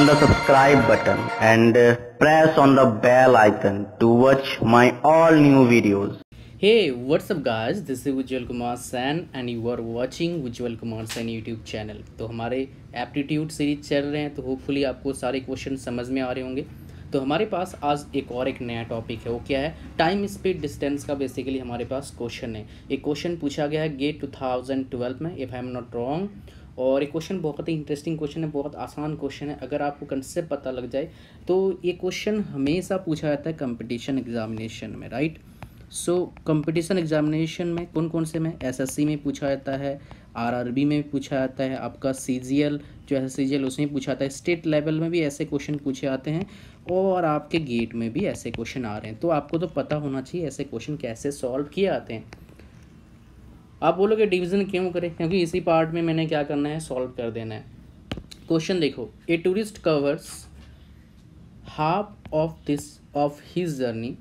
on the subscribe button and press on the bell icon to watch my all new videos. Hey, what's up guys? This is Ujjwal Kumar Sen and you are watching Ujjwal Kumar Sen YouTube channel. तो हमारे aptitude series चल रहे हैं, तो hopefully आपको सारे question समझ में आ रहे होंगे। तो हमारे पास आज एक नया टॉपिक है, वो क्या है? टाइम स्पीड डिस्टेंस का बेसिकली हमारे पास क्वेश्चन है। एक क्वेश्चन पूछा गया है गेट 2012 में, if I am not wrong. और ये क्वेश्चन बहुत ही इंटरेस्टिंग क्वेश्चन है, बहुत आसान क्वेश्चन है। अगर आपको कंसेप्ट पता लग जाए तो ये क्वेश्चन हमेशा पूछा जाता है कंपटीशन एग्जामिनेशन में, राइट। सो कंपटीशन एग्जामिनेशन में कौन कौन से में? एसएससी में पूछा जाता है, आरआरबी में पूछा जाता है, आपका सीजीएल जो है सीजीएल उसमें पूछा जाता है, स्टेट लेवल में भी ऐसे क्वेश्चन पूछे जाते हैं और आपके गेट में भी ऐसे क्वेश्चन आ रहे हैं। तो आपको तो पता होना चाहिए ऐसे क्वेश्चन कैसे सॉल्व किए जाते हैं। आप बोलोगे डिवीज़न क्यों करें? क्योंकि इसी पार्ट में मैंने क्या करना है, सॉल्व कर देना है। क्वेश्चन देखो, a tourist covers half of his journey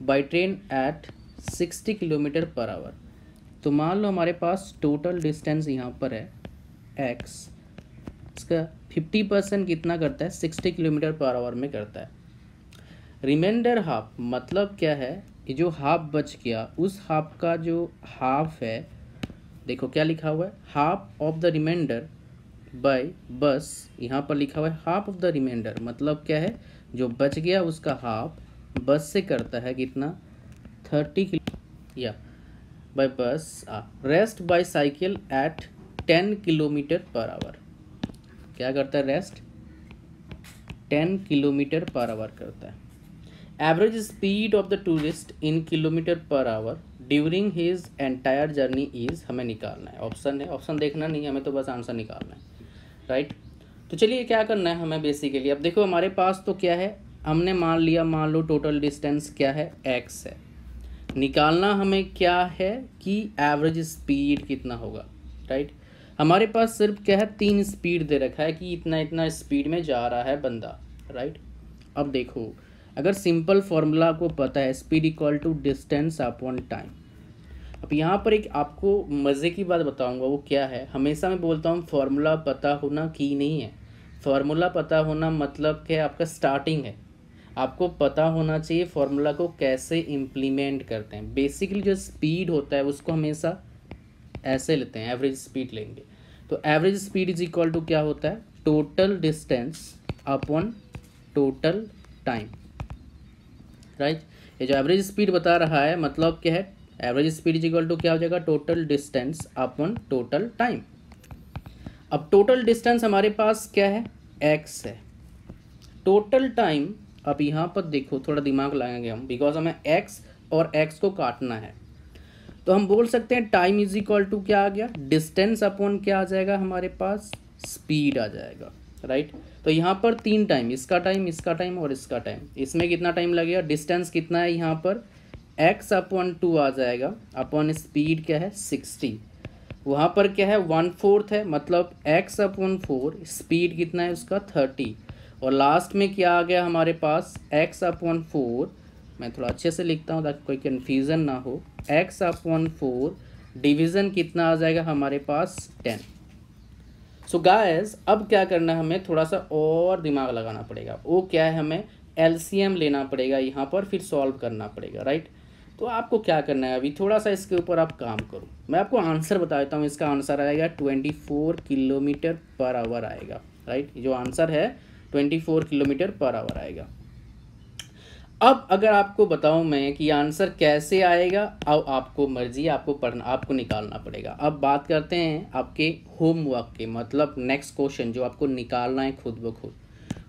by train eight 60 kilometre per our. तो मान लो हमारे पास टोटल डिस्टेंस यहाँ पर है x, इसका 50% कितना करता है? 60 किलोमीटर पर आवर में करता है। रिमाइंडर हाफ मतलब क्या है? ये जो हाफ बच गया, उस हाफ का जो हाफ है, देखो क्या लिखा हुआ है, half of the reminder by bus. यहाँ पर लिखा हुआ है हाफ ऑफ द रिमाइंडर, मतलब क्या है? जो बच गया उसका हाफ बस से करता है कितना? 30 किलो या by bus. Rest by cycle at 10 kilometre per hour. क्या करता है? रेस्ट 10 किलोमीटर पर आवर करता है। Average speed of the tourist in kilometre per our during his entire journey is, हमें निकालना है। ऑप्शन है, ऑप्शन देखना नहीं है हमें, तो बस आंसर निकालना है, राइट। तो चलिए क्या करना है हमें बेसिकली। अब देखो हमारे पास तो क्या है, हमने मान लो टोटल डिस्टेंस क्या है? x है। निकालना हमें क्या है कि एवरेज स्पीड कितना होगा, राइट। हमारे पास सिर्फ क्या है, 3 स्पीड दे रखा है कि इतना इतना स्पीड में जा रहा है बंदा, राइट। अब देखो, अगर सिंपल फॉर्मूला को पता है, speed equal to distance upon time. अब यहाँ पर एक आपको मज़े की बात बताऊँगा, वो क्या है? हमेशा मैं बोलता हूँ फॉर्मूला पता होना की नहीं है। फॉर्मूला पता होना मतलब क्या है? आपका स्टार्टिंग है, आपको पता होना चाहिए फॉर्मूला को कैसे इम्प्लीमेंट करते हैं। बेसिकली जो स्पीड होता है उसको हमेशा ऐसे लेते हैं, एवरेज स्पीड लेंगे। तो average speed is equal to क्या होता है? Total distance upon total time, right. ये जो एवरेज स्पीड बता रहा है मतलब क्या है? Average speed is equal to क्या हो जाएगा? Total distance upon total time. अब टोटल डिस्टेंस हमारे पास क्या है? x है। टोटल टाइम, अब यहाँ पर देखो थोड़ा दिमाग लगाएंगे हम, बिकॉज हमें x और x को काटना है। तो हम बोल सकते हैं टाइम इज इक्वल टू क्या आ गया? डिस्टेंस अपॉन क्या आ जाएगा हमारे पास? स्पीड आ जाएगा, राइट। तो यहाँ पर 3 टाइम, इसका टाइम, इसका टाइम और इसका टाइम। इसमें कितना टाइम लगेगा? डिस्टेंस कितना है यहाँ पर? x अपॉन 2 आ जाएगा, अपॉन स्पीड क्या है? 60। वहाँ पर क्या है? 1/4 है, मतलब x अपॉन 4, स्पीड कितना है उसका? 30। और लास्ट में क्या आ गया हमारे पास? x अपॉन 4, मैं थोड़ा अच्छे से लिखता हूँ ताकि कोई कन्फ्यूज़न ना हो। x अपॉन 4 डिवीज़न कितना आ जाएगा हमारे पास? 10। सो गाइस, अब क्या करना है हमें? थोड़ा सा और दिमाग लगाना पड़ेगा। वो क्या है? हमें एलसीएम लेना पड़ेगा यहाँ पर, फिर सॉल्व करना पड़ेगा, राइट। तो आपको क्या करना है, अभी थोड़ा सा इसके ऊपर आप काम करो। मैं आपको आंसर बता देता हूँ। इसका आंसर आएगा 24 किलोमीटर पर आवर आएगा, राइट। जो आंसर है 24 किलोमीटर पर आवर आएगा। अब अगर आपको बताऊं मैं कि आंसर कैसे आएगा, अब आपको मर्जी, आपको पढ़ना, आपको निकालना पड़ेगा। अब बात करते हैं आपके होमवर्क के, मतलब नेक्स्ट क्वेश्चन जो आपको निकालना है खुद ब खुद,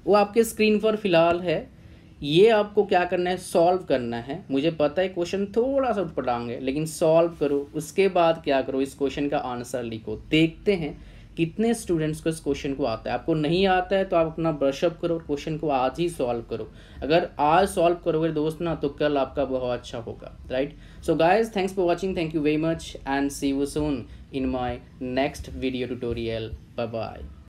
वो आपके स्क्रीन पर फिलहाल है। ये आपको क्या करना है? सॉल्व करना है। मुझे पता है क्वेश्चन थोड़ा सा उटपटांग है, लेकिन सॉल्व करो। उसके बाद क्या करो? इस क्वेश्चन का आंसर लिखो। देखते हैं कितने स्टूडेंट्स को इस क्वेश्चन को आता है। आपको नहीं आता है तो आप अपना ब्रशअप करो, क्वेश्चन को आज ही सॉल्व करो। अगर आज सॉल्व करोगे दोस्त ना, तो कल आपका बहुत अच्छा होगा, right. So guys, thanks for watching, thank you very much and see you soon in my next video tutorial. Bye bye.